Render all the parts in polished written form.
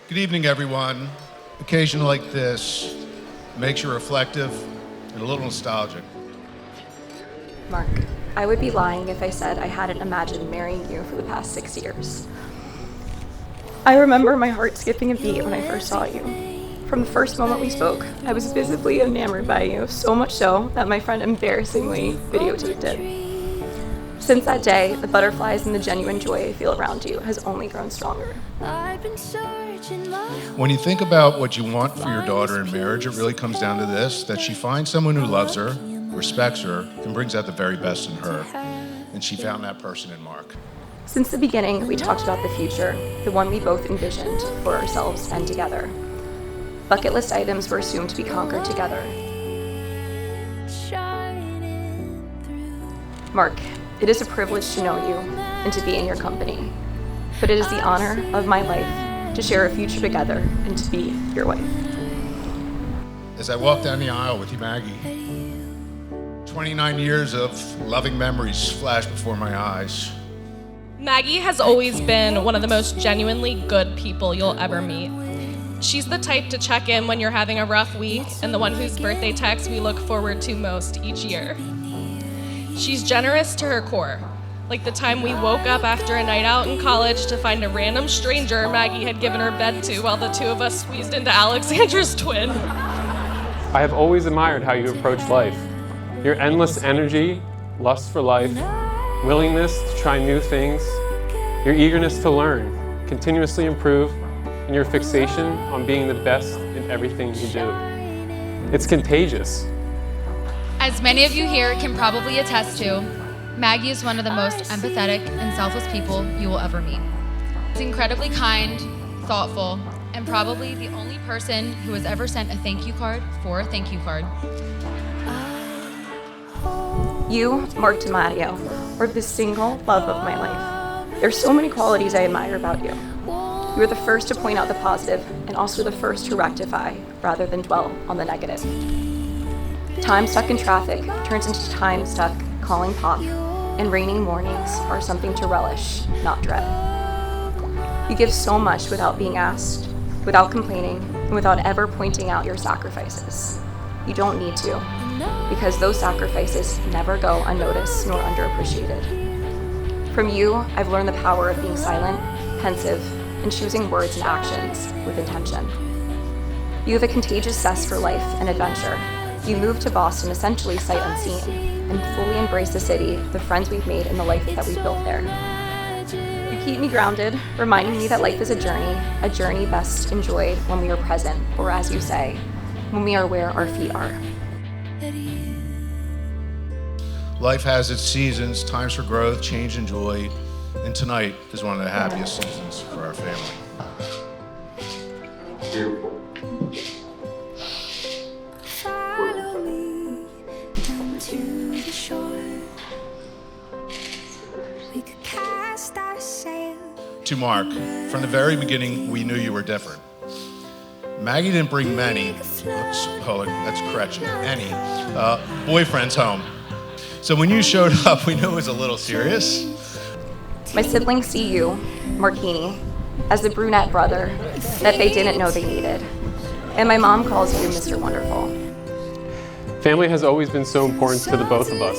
Good evening, everyone. Occasion like this makes you reflective and a little nostalgic. Mark, I would be lying if I said I hadn't imagined marrying you for the past 6 years. I remember my heart skipping a beat when I first saw you. From the first moment we spoke, I was visibly enamored by you, so much so that my friend embarrassingly videotaped it. Since that day, the butterflies and the genuine joy I feel around you has only grown stronger. When you think about what you want for your daughter in marriage, it really comes down to this, that she finds someone who loves her, respects her, and brings out the very best in her. And she found that person in Mark. Since the beginning, we talked about the future, the one we both envisioned for ourselves and together. Bucket list items were assumed to be conquered together. Mark, it is a privilege to know you and to be in your company, but it is the honor of my life to share a future together and to be your wife. As I walk down the aisle with you, Maggie, 29 years of loving memories flash before my eyes. Maggie has always been one of the most genuinely good people you'll ever meet. She's the type to check in when you're having a rough week and the one whose birthday text we look forward to most each year. She's generous to her core, like the time we woke up after a night out in college to find a random stranger Maggie had given her bed to while the two of us squeezed into Alexandra's twin. I have always admired how you approach life. Your endless energy, lust for life, willingness to try new things, your eagerness to learn, continuously improve, and your fixation on being the best in everything you do. It's contagious. As many of you here can probably attest to, Maggie is one of the most empathetic and selfless people you will ever meet. She's incredibly kind, thoughtful, and probably the only person who has ever sent a thank you card for a thank you card. You, Mark DiMatteo, are the single love of my life. There's so many qualities I admire about you. You are the first to point out the positive and also the first to rectify rather than dwell on the negative. Time stuck in traffic turns into time stuck calling pop, and raining mornings are something to relish, not dread. You give so much without being asked, without complaining, and without ever pointing out your sacrifices. You don't need to, because those sacrifices never go unnoticed nor underappreciated. From you, I've learned the power of being silent, pensive, and choosing words and actions with intention. You have a contagious zest for life and adventure. You moved to Boston essentially sight unseen, and fully embrace the city, the friends we've made, and the life that we've built there. You keep me grounded, reminding me that life is a journey best enjoyed when we are present, or as you say, when we are where our feet are. Life has its seasons, times for growth, change, and joy, and tonight is one of the happiest seasons for our family. Beautiful. To Mark, from the very beginning, we knew you were different. Maggie didn't bring many, that's Gretchen, any boyfriends home. So when you showed up, we knew it was a little serious. My siblings see you, Markini, as the brunette brother that they didn't know they needed. And my mom calls you Mr. Wonderful. Family has always been so important to the both of us.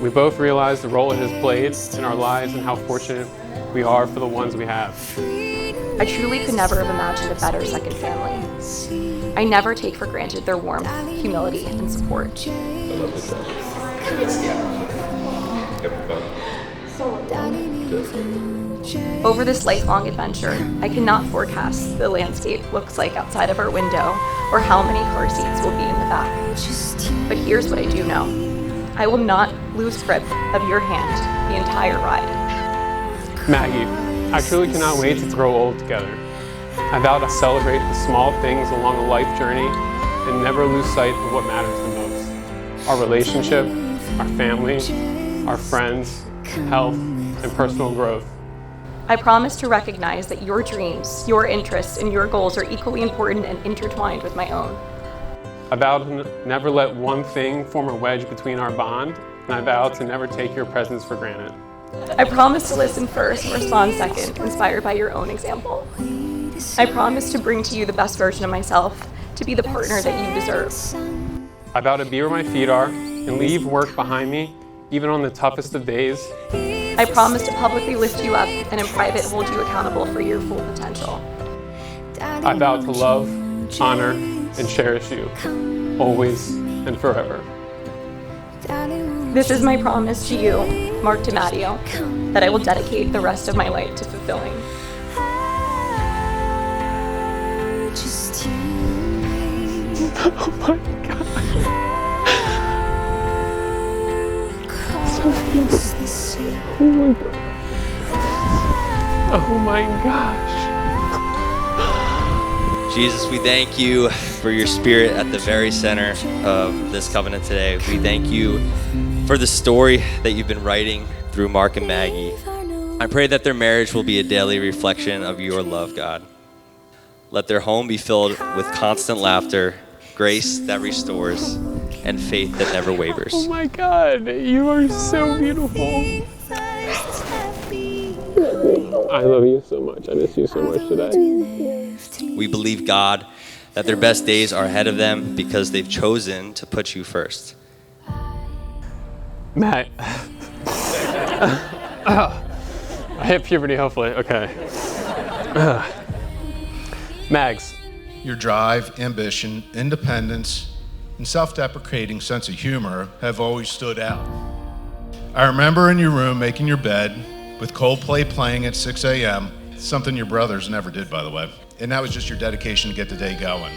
We both realize the role it has played in our lives and how fortunate we are for the ones we have. I truly could never have imagined a better second family. I never take for granted their warmth, humility, and support. Over this lifelong adventure, I cannot forecast the landscape looks like outside of our window or how many car seats will be in the back. But here's what I do know. I will not lose grip of your hand the entire ride. Maggie, I truly cannot wait to grow old together. I vow to celebrate the small things along the life journey and never lose sight of what matters the most. Our relationship, our family, our friends, health, and personal growth. I promise to recognize that your dreams, your interests, and your goals are equally important and intertwined with my own. I vow to never let one thing form a wedge between our bond, and I vow to never take your presence for granted. I promise to listen first and respond second, inspired by your own example. I promise to bring to you the best version of myself, to be the partner that you deserve. I vow to be where my feet are and leave work behind me, even on the toughest of days. I promise to publicly lift you up and in private hold you accountable for your full potential. I vow to love, honor, and cherish you, always and forever. This is my promise to you, Mark DiMatteo, that I will dedicate the rest of my life to fulfilling. Oh my God. Oh my gosh. Jesus, we thank you for your spirit at the very center of this covenant today. We thank you for the story that you've been writing through Mark and Maggie. I pray that their marriage will be a daily reflection of your love, God. Let their home be filled with constant laughter, grace that restores, and faith that never wavers. Oh my God, you are so beautiful. I love you so much. I miss you so much today. We believe, God, that their best days are ahead of them because they've chosen to put you first. Matt. I hit puberty, hopefully. Okay. Mags. Your drive, ambition, independence, and self-deprecating sense of humor have always stood out. I remember in your room making your bed with Coldplay playing at 6 a.m., something your brothers never did, by the way. And that was just your dedication to get the day going.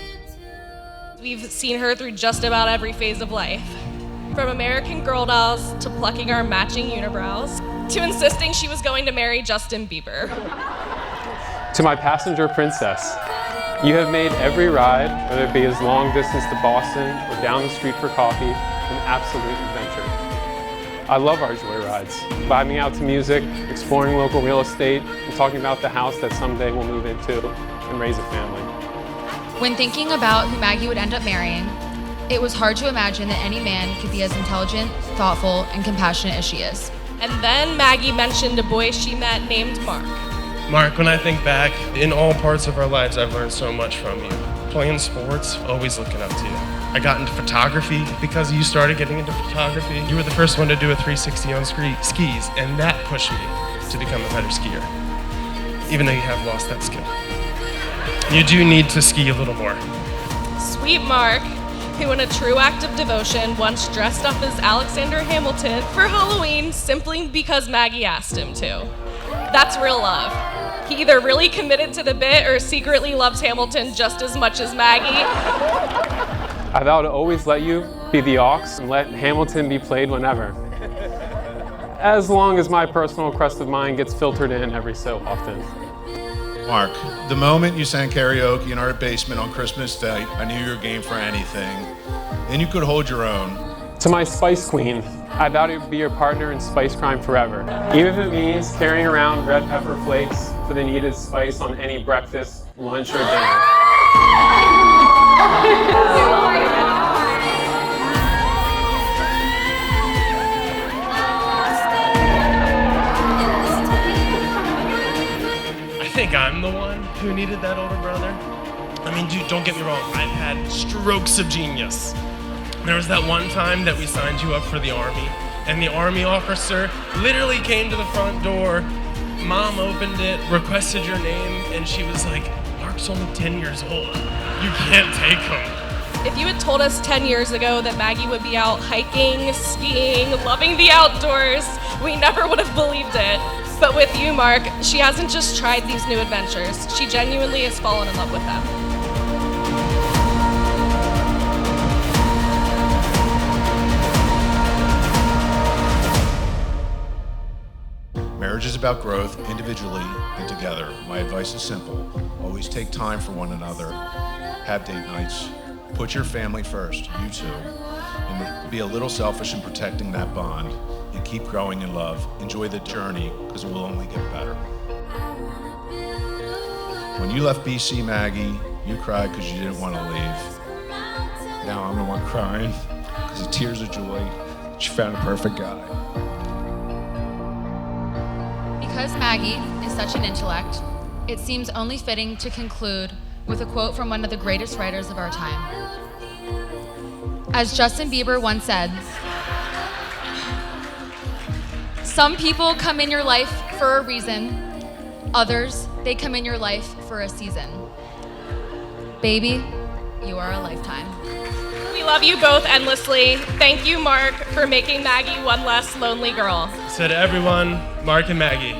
We've seen her through just about every phase of life. From American Girl dolls to plucking our matching unibrows to insisting she was going to marry Justin Bieber. To my passenger princess, you have made every ride, whether it be as long distance to Boston or down the street for coffee, an absolute adventure. I love our joy rides, vibing out to music, exploring local real estate, and talking about the house that someday we'll move into and raise a family. When thinking about who Maggie would end up marrying, it was hard to imagine that any man could be as intelligent, thoughtful, and compassionate as she is. And then Maggie mentioned a boy she met named Mark. Mark, when I think back, in all parts of our lives, I've learned so much from you. Playing sports, always looking up to you. I got into photography because you started getting into photography. You were the first one to do a 360 on skis, and that pushed me to become a better skier, even though you have lost that skill. You do need to ski a little more. Sweet Mark, who in a true act of devotion once dressed up as Alexander Hamilton for Halloween simply because Maggie asked him to. That's real love. He either really committed to the bit or secretly loves Hamilton just as much as Maggie. I vow to always let you be the aux and let Hamilton be played whenever. As long as my personal crest of mine gets filtered in every so often. Mark, the moment you sang karaoke in our basement on Christmas Day, I knew you were game for anything, and you could hold your own. To my Spice Queen, I vow to be your partner in spice crime forever. Even if it means carrying around red pepper flakes for the needed spice on any breakfast, lunch, or dinner. I think I'm the one who needed that older brother. I mean, dude, don't get me wrong. I've had strokes of genius. There was that one time that we signed you up for the Army, and the Army officer literally came to the front door. Mom opened it, requested your name, and she was like, Mark's only 10 years old. You can't take him. If you had told us 10 years ago that Maggie would be out hiking, skiing, loving the outdoors, we never would have believed it. But with you, Mark, she hasn't just tried these new adventures. She genuinely has fallen in love with them. Marriage is about growth individually and together. My advice is simple. Always take time for one another. Have date nights. Put your family first, you two. And be a little selfish in protecting that bond. And keep growing in love. Enjoy the journey, because it will only get better. When you left BC, Maggie, you cried because you didn't want to leave. Now I'm the one crying because of tears of joy that you found a perfect guy. because Maggie is such an intellect, it seems only fitting to conclude with a quote from one of the greatest writers of our time. As Justin Bieber once said, "Some people come in your life for a reason, others, they come in your life for a season. Baby, you are a lifetime." We love you both endlessly. Thank you, Mark, for making Maggie one less lonely girl. So to everyone, Mark and Maggie.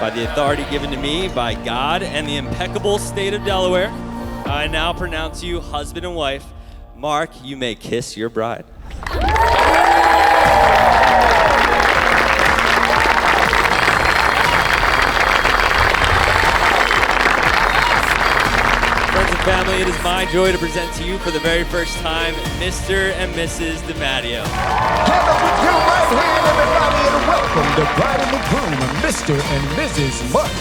By the authority given to me by God and the impeccable state of Delaware, I now pronounce you husband and wife. Mark, you may kiss your bride. Friends and family, it is my joy to present to you for the very first time, Mr. and Mrs. DiMatteo. Hand up with your right hand, everybody, and welcome the bride and the groom, Mr. and Mrs. Mark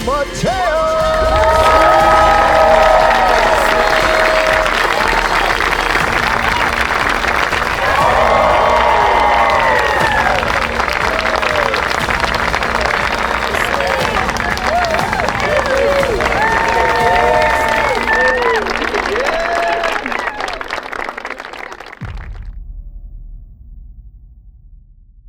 Mateo.